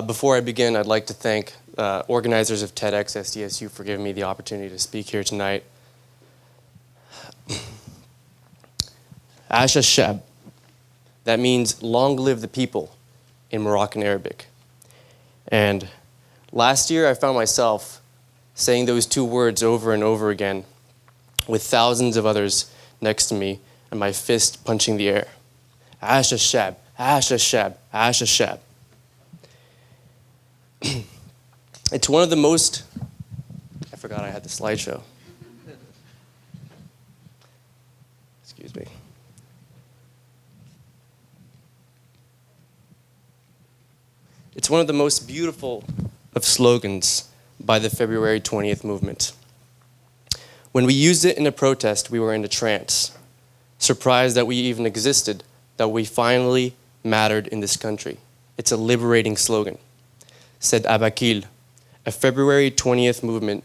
Before I begin, I'd like to thank organizers of TEDxSDSU for giving me the opportunity to speak here tonight. Ash Shab, that means long live the people in Moroccan Arabic. And last year I found myself saying those two words over and over again with thousands of others next to me and my fist punching the air. Ash Shab, Ash Shab, Ash Shab. It's one of the most, I forgot I had the slideshow. Excuse me. It's one of the most beautiful of slogans by the February 20th movement. When we used it in a protest, we were in a trance, surprised that we even existed, that we finally mattered in this country. It's a liberating slogan, said Abakil, a February 20th movement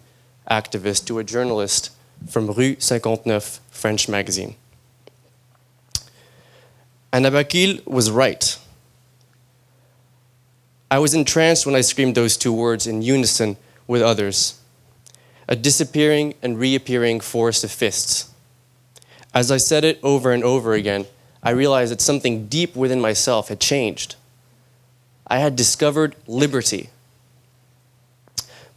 activist to a journalist from Rue 59 French magazine. And Abakil was right. I was entranced when I screamed those two words in unison with others, a disappearing and reappearing forest of fists. As I said it over and over again, I realized that something deep within myself had changed. I had discovered liberty.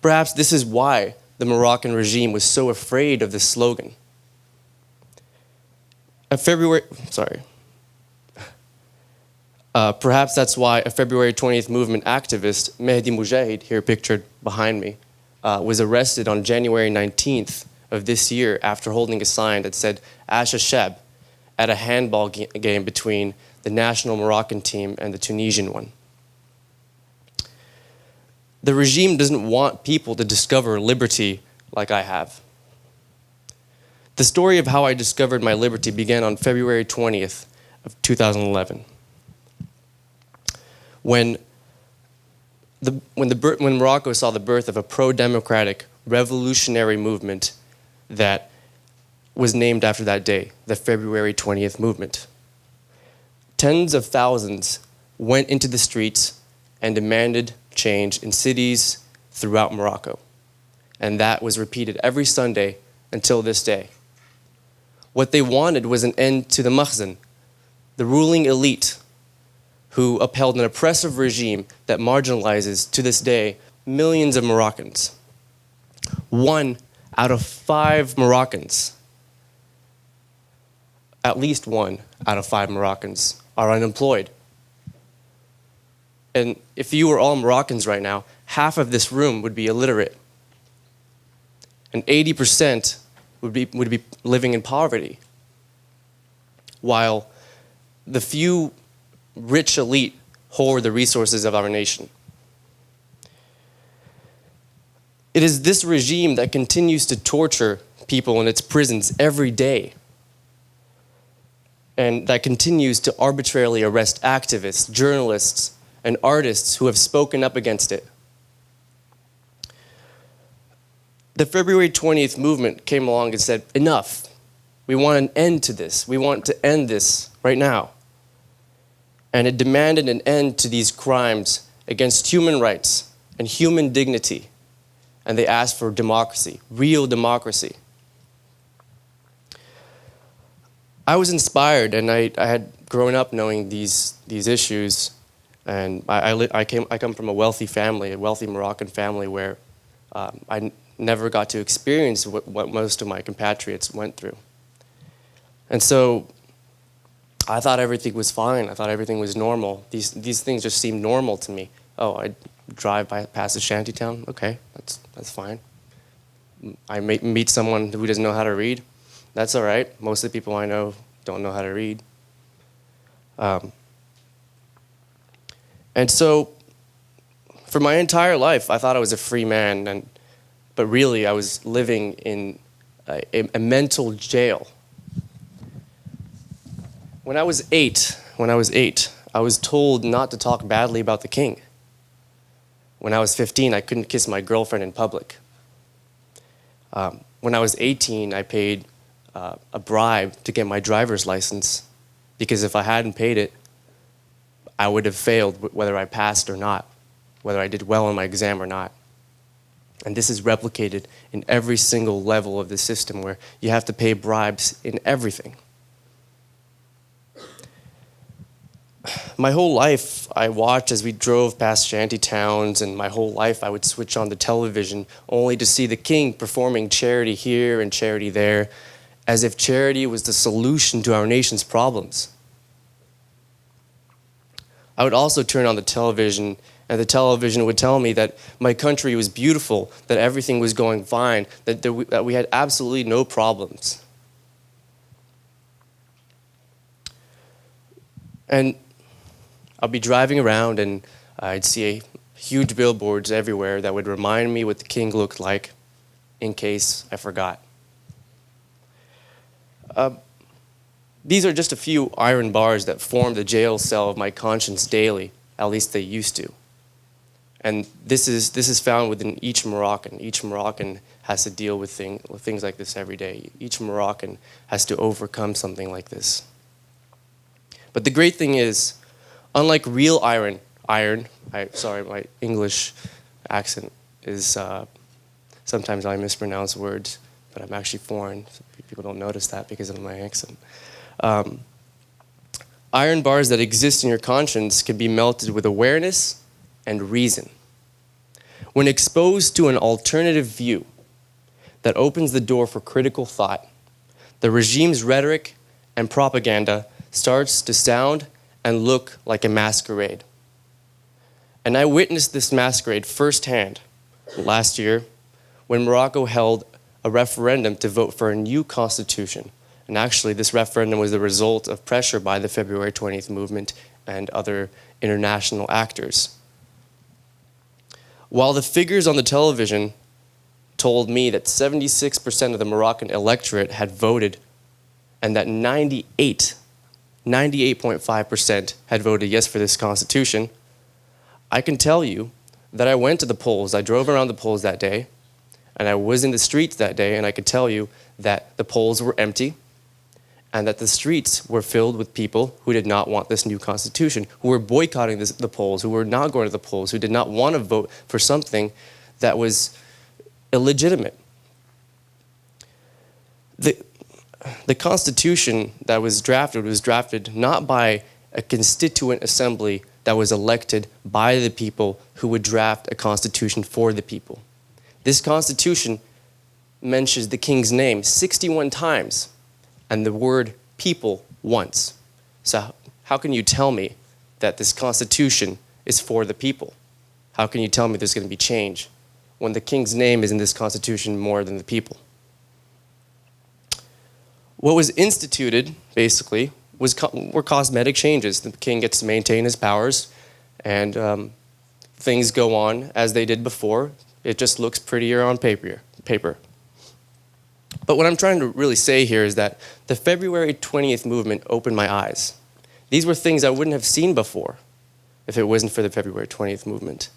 Perhaps this is why the Moroccan regime was so afraid of this slogan. Perhaps that's why a February 20th movement activist, Mehdi Moujahid, here pictured behind me, was arrested on January 19th of this year after holding a sign that said Ash Shab at a handball game between the national Moroccan team and the Tunisian one. The regime doesn't want people to discover liberty like I have. The story of how I discovered my liberty began on February 20th of 2011. When Morocco saw the birth of a pro-democratic revolutionary movement that was named after that day, the February 20th movement. Tens of thousands went into the streets and demanded change in cities throughout Morocco. And that was repeated every Sunday until this day. What they wanted was an end to the Makhzen, the ruling elite, who upheld an oppressive regime that marginalizes, to this day, millions of Moroccans. 1 out of 5 Moroccans, at least 1 out of 5 Moroccans are unemployed. And if you were all Moroccans right now, half of this room would be illiterate. And 80% would be living in poverty. While the few rich elite hoard the resources of our nation. It is this regime that continues to torture people in its prisons every day, and that continues to arbitrarily arrest activists, journalists, and artists who have spoken up against it. The February 20th movement came along and said, enough. We want an end to this. We want to end this right now. And it demanded an end to these crimes against human rights and human dignity. And they asked for democracy, real democracy. I was inspired, and I had grown up knowing these issues. And I come from a wealthy family, a wealthy Moroccan family, where I never got to experience what most of my compatriots went through. And so I thought everything was fine. I thought everything was normal. These things just seemed normal to me. Oh, I drive past a shantytown. Okay, that's fine. I meet someone who doesn't know how to read. That's all right. Most of the people I know don't know how to read. And so, for my entire life, I thought I was a free man, but really I was living in a mental jail. When I was eight, I was told not to talk badly about the king. When I was 15, I couldn't kiss my girlfriend in public. When I was 18, I paid a bribe to get my driver's license, because if I hadn't paid it, I would have failed whether I passed or not. whether I did well on my exam or not. And this is replicated in every single level of the system where you have to pay bribes in everything. My whole life, I watched as we drove past shanty towns, and my whole life I would switch on the television only to see the king performing charity here and charity there, as if charity was the solution to our nation's problems. I would also turn on the television, and the television would tell me that my country was beautiful, that everything was going fine, that we had absolutely no problems. And I'll be driving around and I'd see huge billboards everywhere that would remind me what the king looked like in case I forgot. These are just a few iron bars that form the jail cell of my conscience daily, at least they used to. And this is found within each Moroccan. Each Moroccan has to deal with things like this every day. Each Moroccan has to overcome something like this. But the great thing is, unlike real iron, sorry, my English accent is, sometimes I mispronounce words, but I'm actually foreign. So people don't notice that because of my accent. Iron bars that exist in your conscience can be melted with awareness and reason. When exposed to an alternative view that opens the door for critical thought, the regime's rhetoric and propaganda starts to sound and look like a masquerade. And I witnessed this masquerade firsthand last year when Morocco held a referendum to vote for a new constitution. And actually, this referendum was the result of pressure by the February 20th movement and other international actors. While the figures on the television told me that 76% of the Moroccan electorate had voted and that 98.5% had voted yes for this constitution, I can tell you that I went to the polls, I drove around the polls that day, and I was in the streets that day, and I could tell you that the polls were empty, and that the streets were filled with people who did not want this new constitution, who were boycotting the polls, who were not going to the polls, who did not want to vote for something that was illegitimate. The constitution that was drafted not by a constituent assembly that was elected by the people who would draft a constitution for the people. This constitution mentions the king's name 61 times and the word people once. So how can you tell me that this constitution is for the people? How can you tell me there's going to be change when the king's name is in this constitution more than the people? What was instituted, basically, were cosmetic changes. The king gets to maintain his powers, and things go on as they did before. It just looks prettier on paper. But what I'm trying to really say here is that the February 20th movement opened my eyes. These were things I wouldn't have seen before if it wasn't for the February 20th movement.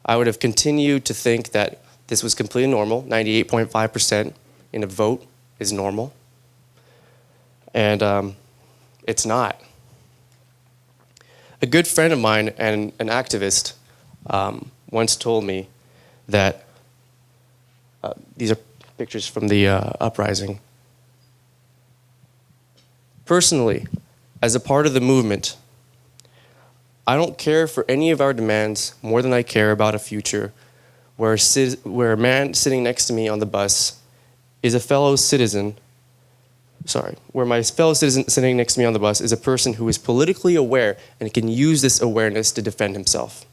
I would have continued to think that this was completely normal. 98.5% in a vote is normal. And it's not. A good friend of mine and an activist once told me that, these are pictures from the uprising. Personally, as a part of the movement, I don't care for any of our demands more than I care about a future where a man sitting next to me on the bus is a fellow citizen. Where my fellow citizen sitting next to me on the bus is a person who is politically aware and can use this awareness to defend himself.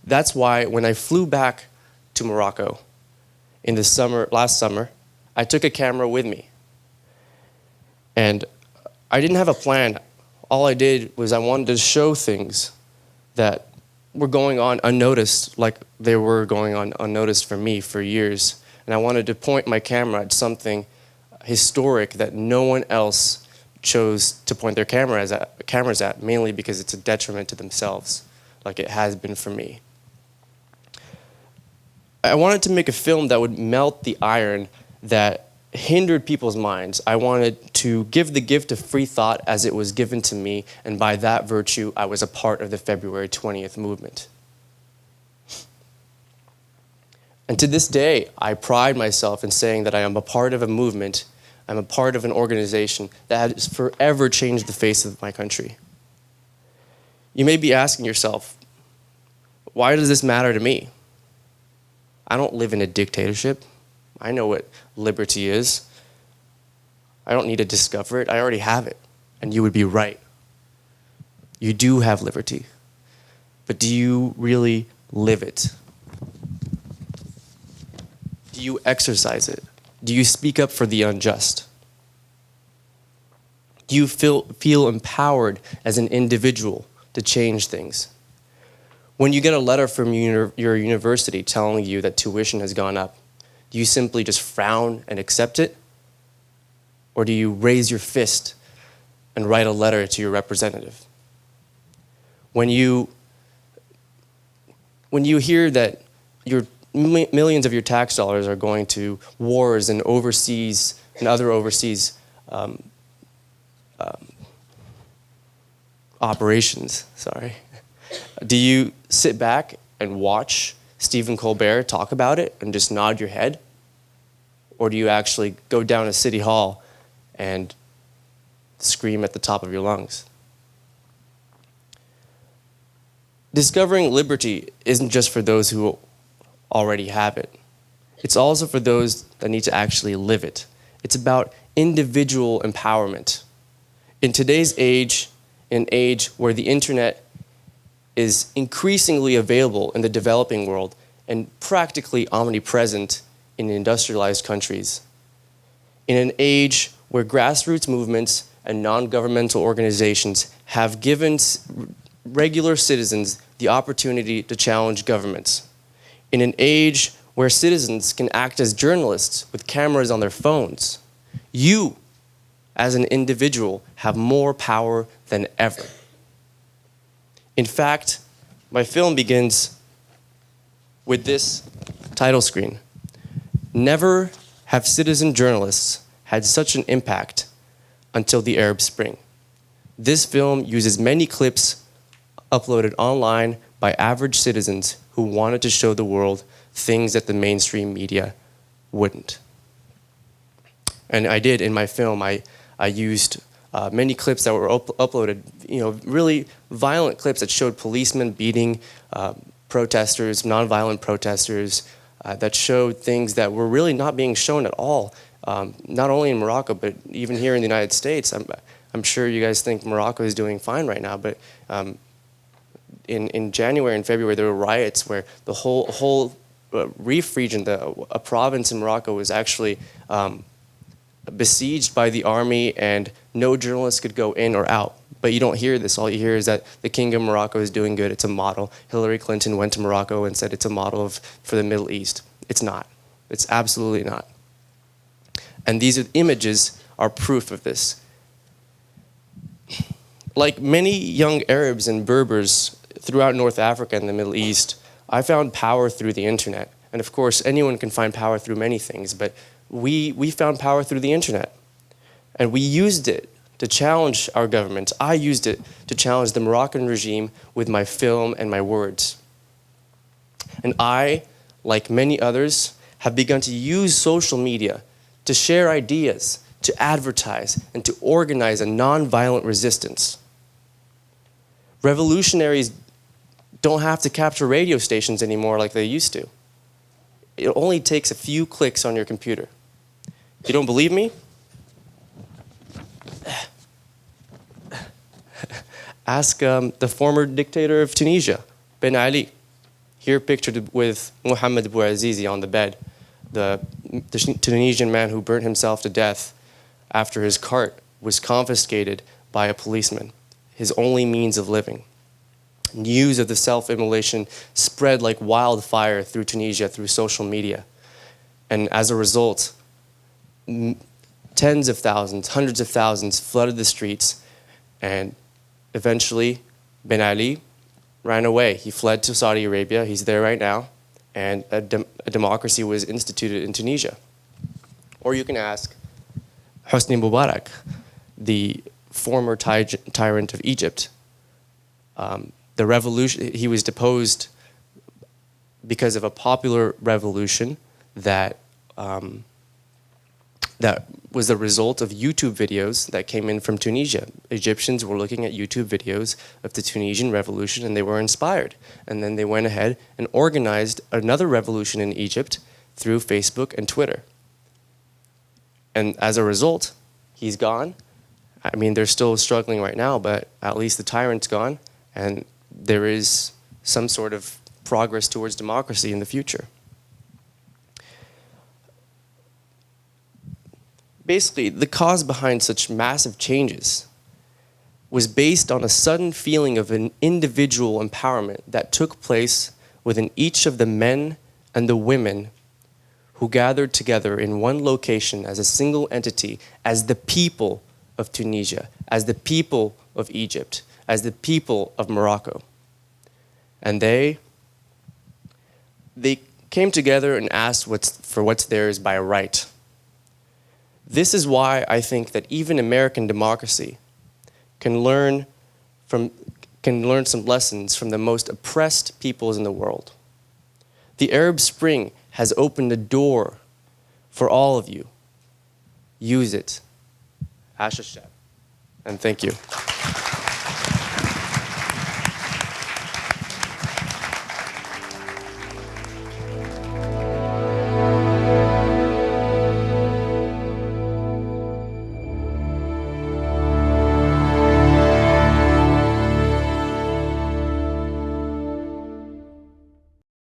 That's why when I flew back to Morocco in the last summer, I took a camera with me. And I didn't have a plan. All I did was I wanted to show things that were going on unnoticed, like they were going on unnoticed for me for years. And I wanted to point my camera at something historic that no one else chose to point their cameras at, mainly because it's a detriment to themselves, like it has been for me. I wanted to make a film that would melt the iron that hindered people's minds. I wanted to give the gift of free thought as it was given to me, and by that virtue, I was a part of the February 20th movement. And to this day, I pride myself in saying that I am a part of a movement, I'm a part of an organization that has forever changed the face of my country. You may be asking yourself, why does this matter to me? I don't live in a dictatorship. I know what liberty is. I don't need to discover it. I already have it. And you would be right. You do have liberty. But do you really live it? Do you exercise it? Do you speak up for the unjust? Do you feel empowered as an individual to change things? When you get a letter from your university telling you that tuition has gone up, do you simply just frown and accept it? Or do you raise your fist and write a letter to your representative? When you hear that your millions of your tax dollars are going to wars and overseas and other overseas operations, do you sit back and watch Stephen Colbert talk about it and just nod your head? Or do you actually go down to City Hall and scream at the top of your lungs? Discovering liberty isn't just for those who already have it. It's also for those that need to actually live it. It's about individual empowerment. In today's age, an age where the internet is increasingly available in the developing world and practically omnipresent in industrialized countries, in an age where grassroots movements and non-governmental organizations have given regular citizens the opportunity to challenge governments, in an age where citizens can act as journalists with cameras on their phones, you, as an individual, have more power than ever. In fact, my film begins with this title screen. Never have citizen journalists had such an impact until the Arab Spring. This film uses many clips uploaded online by average citizens who wanted to show the world things that the mainstream media wouldn't. And I did in my film. I used many clips that were uploaded, really violent clips that showed policemen beating protesters, nonviolent protesters, that showed things that were really not being shown at all, not only in Morocco, but even here in the United States. I'm sure you guys think Morocco is doing fine right now, but in January and February, there were riots where the whole Rif region, a province in Morocco, was actually besieged by the army, and no journalists could go in or out. But you don't hear this. All you hear is that the King of Morocco is doing good. It's a model. Hillary Clinton went to Morocco and said it's a model for the Middle East. It's not. It's absolutely not. And these images are proof of this. Like many young Arabs and Berbers throughout North Africa and the Middle East, I found power through the internet. And of course, anyone can find power through many things, but we found power through the internet. And we used it to challenge our government. I used it to challenge the Moroccan regime with my film and my words. And I, like many others, have begun to use social media to share ideas, to advertise, and to organize a nonviolent resistance. Revolutionaries don't have to capture radio stations anymore like they used to. It only takes a few clicks on your computer. If you don't believe me, ask the former dictator of Tunisia, Ben Ali, here pictured with Mohammed Bouazizi on the bed, the Tunisian man who burnt himself to death after his cart was confiscated by a policeman, his only means of living. News of the self-immolation spread like wildfire through Tunisia, through social media. And as a result, tens of thousands, hundreds of thousands flooded the streets, and eventually Ben Ali ran away. He fled to Saudi Arabia. He's there right now, and a democracy was instituted in Tunisia. Or you can ask Hosni Mubarak, the former tyrant of Egypt. The revolution, he was deposed because of a popular revolution that that was the result of YouTube videos that came in from Tunisia. Egyptians were looking at YouTube videos of the Tunisian revolution and they were inspired. And then they went ahead and organized another revolution in Egypt through Facebook and Twitter. And as a result, he's gone. I mean, they're still struggling right now, but at least the tyrant's gone and there is some sort of progress towards democracy in the future. Basically, the cause behind such massive changes was based on a sudden feeling of an individual empowerment that took place within each of the men and the women who gathered together in one location as a single entity, as the people of Tunisia, as the people of Egypt, as the people of Morocco. And they came together and asked for what's theirs by right. This is why I think that even American democracy can learn some lessons from the most oppressed peoples in the world. The Arab Spring has opened a door for all of you. Use it. Ashashat. And thank you.